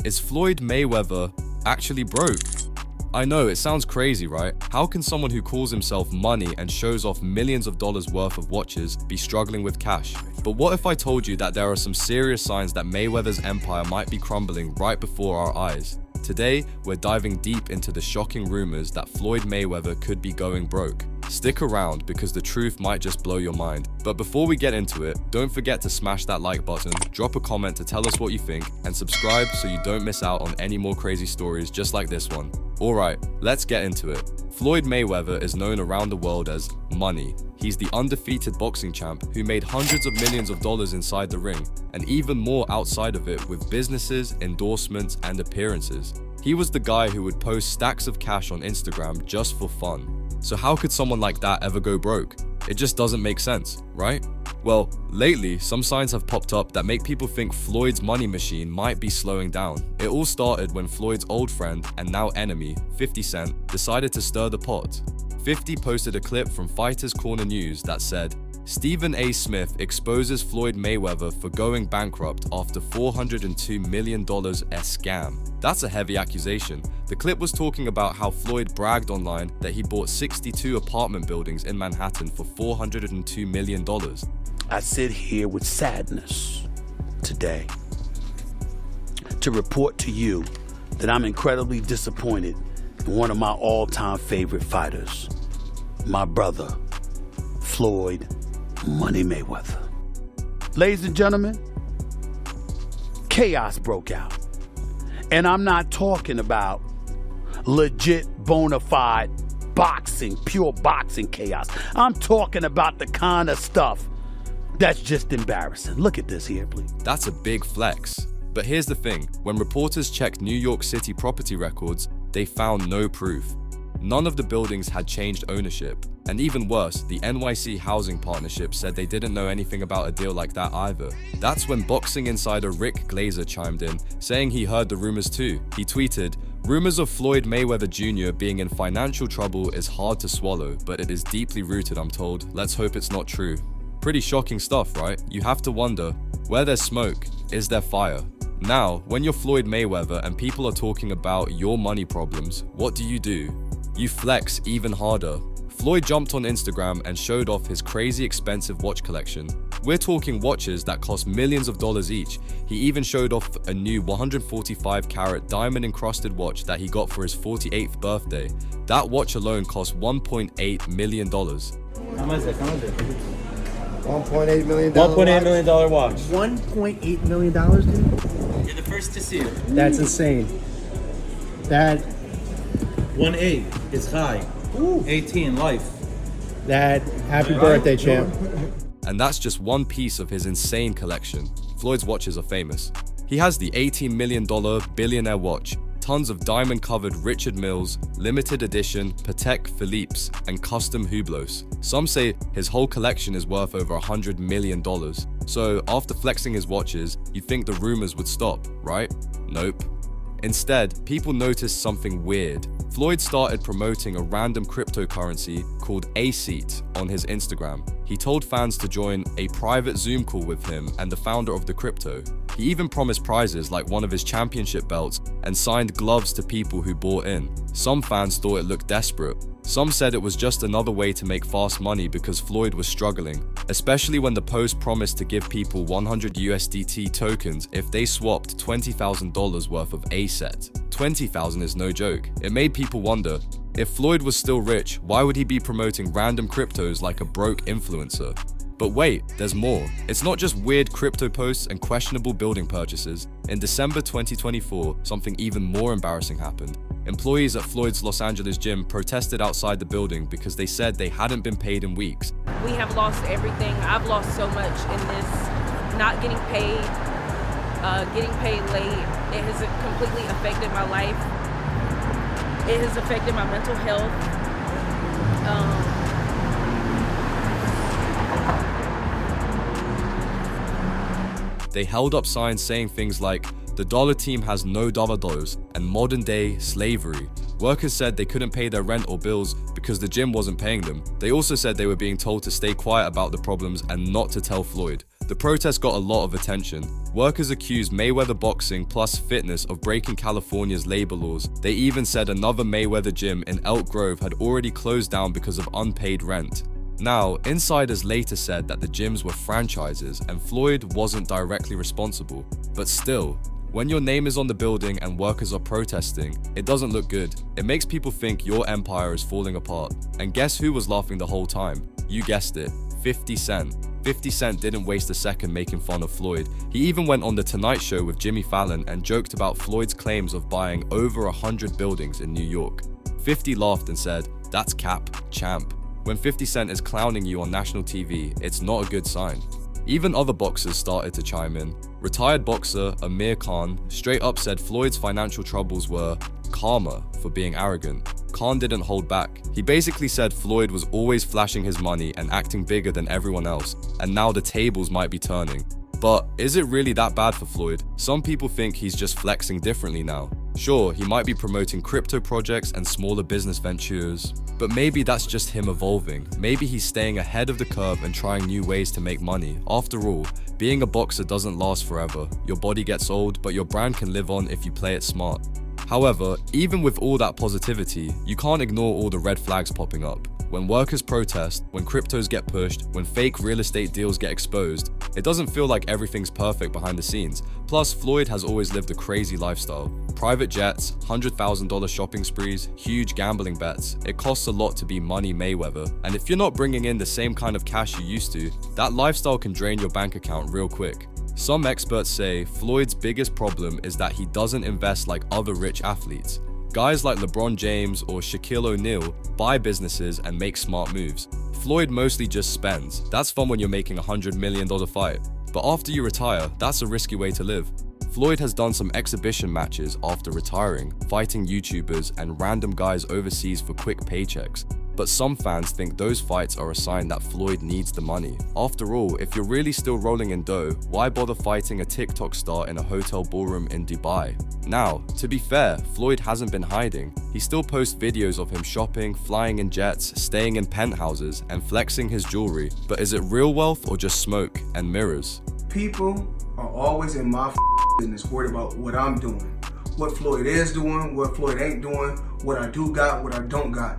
Is Floyd Mayweather actually broke? I know, it sounds crazy, right? How can someone who calls himself money and shows off millions of dollars worth of watches be struggling with cash? But what if I told you that there are some serious signs that Mayweather's empire might be crumbling right before our eyes? Today, we're diving deep into the shocking rumors that Floyd Mayweather could be going broke. Stick around because the truth might just blow your mind. But before we get into it, don't forget to smash that like button, drop a comment to tell us what you think, and subscribe so you don't miss out on any more crazy stories just like this one. Alright, let's get into it. Floyd Mayweather is known around the world as Money. He's the undefeated boxing champ who made hundreds of millions of dollars inside the ring, and even more outside of it with businesses, endorsements, and appearances. He was the guy who would post stacks of cash on Instagram just for fun. So how could someone like that ever go broke? It just doesn't make sense, right? Well, lately, some signs have popped up that make people think Floyd's money machine might be slowing down. It all started when Floyd's old friend and now enemy, 50 Cent, decided to stir the pot. 50 posted a clip from Fighters Corner News that said, Stephen A. Smith exposes Floyd Mayweather for going bankrupt after $402 million scam. That's a heavy accusation. The clip was talking about how Floyd bragged online that he bought 62 apartment buildings in Manhattan for $402 million. I sit here with sadness today to report to you that I'm incredibly disappointed in one of my all-time favorite fighters, my brother, Floyd Money Mayweather. Ladies and gentlemen, chaos broke out. And I'm not talking about legit, bona fide boxing, pure boxing chaos. I'm talking about the kind of stuff that's just embarrassing. Look at this here, please. That's a big flex. But here's the thing, when reporters checked New York City property records, they found no proof. None of the buildings had changed ownership. And even worse, the NYC Housing Partnership said they didn't know anything about a deal like that either. That's when boxing insider Rick Glazer chimed in, saying he heard the rumors too. He tweeted, "Rumors of Floyd Mayweather Jr. being in financial trouble is hard to swallow, but it is deeply rooted, I'm told. Let's hope it's not true." Pretty shocking stuff, right? You have to wonder, where there's smoke, is there fire? Now, when you're Floyd Mayweather and people are talking about your money problems, what do? You flex even harder. Floyd jumped on Instagram and showed off his crazy expensive watch collection. We're talking watches that cost millions of dollars each. He even showed off a new 145 carat diamond encrusted watch that he got for his 48th birthday. That watch alone cost $1.8 million. How much is it? $1.8 million. $1.8 million watch. $1.8 million, dude? You're the first to see it. That's insane. That 1.8 is high. 18 life. Happy birthday, champ. And that's just one piece of his insane collection. Floyd's watches are famous. He has the $18 million billionaire watch, tons of diamond-covered Richard Milles, limited edition Patek Philippe's, and custom Hublots. Some say his whole collection is worth over $100 million. So after flexing his watches, you'd think the rumors would stop, right? Nope. Instead, people noticed something weird. Floyd started promoting a random cryptocurrency called A-Seat on his Instagram. He told fans to join a private Zoom call with him and the founder of the crypto. He even promised prizes like one of his championship belts and signed gloves to people who bought in. Some fans thought it looked desperate. Some said it was just another way to make fast money because Floyd was struggling, especially when the post promised to give people 100 USDT tokens if they swapped $20,000 worth of A-Set. 20,000 is no joke. It made people wonder, if Floyd was still rich, why would he be promoting random cryptos like a broke influencer? But wait, there's more. It's not just weird crypto posts and questionable building purchases. In December 2024, something even more embarrassing happened. Employees at Floyd's Los Angeles gym protested outside the building because they said they hadn't been paid in weeks. We have lost everything. I've lost so much in this, not getting paid late. It has completely affected my life. It has affected my mental health. They held up signs saying things like, "The dollar team has no $, and modern day slavery." Workers said they couldn't pay their rent or bills because the gym wasn't paying them. They also said they were being told to stay quiet about the problems and not to tell Floyd. The protest got a lot of attention. Workers accused Mayweather Boxing plus Fitness of breaking California's labor laws. They even said another Mayweather gym in Elk Grove had already closed down because of unpaid rent. Now, insiders later said that the gyms were franchises and Floyd wasn't directly responsible. But still, when your name is on the building and workers are protesting, it doesn't look good. It makes people think your empire is falling apart. And guess who was laughing the whole time? You guessed it, 50 Cent. 50 Cent didn't waste a second making fun of Floyd. He even went on The Tonight Show with Jimmy Fallon and joked about Floyd's claims of buying over 100 buildings in New York. 50 laughed and said, "That's cap, champ." When 50 Cent is clowning you on national TV, it's not a good sign. Even other boxers started to chime in. Retired boxer Amir Khan straight up said Floyd's financial troubles were karma for being arrogant. Khan didn't hold back. He basically said Floyd was always flashing his money and acting bigger than everyone else, and now the tables might be turning. But is it really that bad for Floyd? Some people think he's just flexing differently now. Sure, he might be promoting crypto projects and smaller business ventures, but maybe that's just him evolving. Maybe he's staying ahead of the curve and trying new ways to make money. After all, being a boxer doesn't last forever. Your body gets old, but your brand can live on if you play it smart. However, even with all that positivity, you can't ignore all the red flags popping up. When workers protest, when cryptos get pushed, when fake real estate deals get exposed, it doesn't feel like everything's perfect behind the scenes. Plus, Floyd has always lived a crazy lifestyle. Private jets, $100,000 shopping sprees, huge gambling bets. It costs a lot to be Money Mayweather. And if you're not bringing in the same kind of cash you used to, that lifestyle can drain your bank account real quick. Some experts say Floyd's biggest problem is that he doesn't invest like other rich athletes. Guys like LeBron James or Shaquille O'Neal buy businesses and make smart moves. Floyd mostly just spends. That's fun when you're making a $100 million fight. But after you retire, that's a risky way to live. Floyd has done some exhibition matches after retiring, fighting YouTubers and random guys overseas for quick paychecks. But some fans think those fights are a sign that Floyd needs the money. After all, if you're really still rolling in dough, why bother fighting a TikTok star in a hotel ballroom in Dubai? Now, to be fair, Floyd hasn't been hiding. He still posts videos of him shopping, flying in jets, staying in penthouses, and flexing his jewelry. But is it real wealth or just smoke and mirrors? People are always in my business worried about what I'm doing, what Floyd is doing, what Floyd ain't doing, what I do got, what I don't got.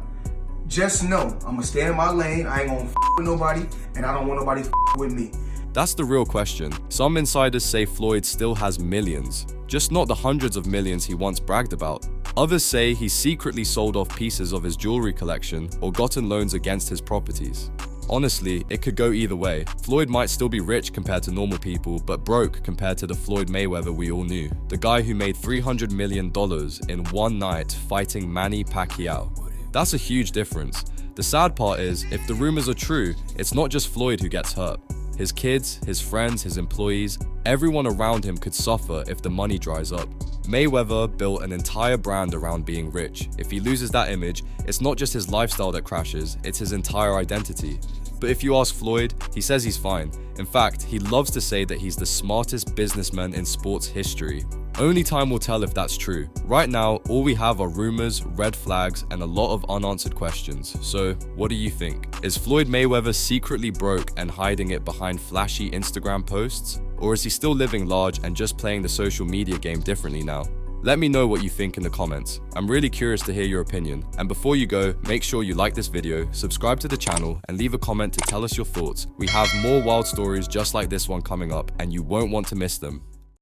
Just know, I'm gonna stay in my lane, I ain't gonna with nobody, and I don't want nobody with me. That's the real question. Some insiders say Floyd still has millions, just not the hundreds of millions he once bragged about. Others say he secretly sold off pieces of his jewelry collection or gotten loans against his properties. Honestly, it could go either way. Floyd might still be rich compared to normal people, but broke compared to the Floyd Mayweather we all knew. The guy who made $300 million in one night fighting Manny Pacquiao. That's a huge difference. The sad part is, if the rumors are true, it's not just Floyd who gets hurt. His kids, his friends, his employees, everyone around him could suffer if the money dries up. Mayweather built an entire brand around being rich. If he loses that image, it's not just his lifestyle that crashes, it's his entire identity. But if you ask Floyd, he says he's fine. In fact, he loves to say that he's the smartest businessman in sports history. Only time will tell if that's true. Right now, all we have are rumors, red flags, and a lot of unanswered questions. So, what do you think? Is Floyd Mayweather secretly broke and hiding it behind flashy Instagram posts? Or is he still living large and just playing the social media game differently now? Let me know what you think in the comments. I'm really curious to hear your opinion. And before you go, make sure you like this video, subscribe to the channel, and leave a comment to tell us your thoughts. We have more wild stories just like this one coming up, and you won't want to miss them.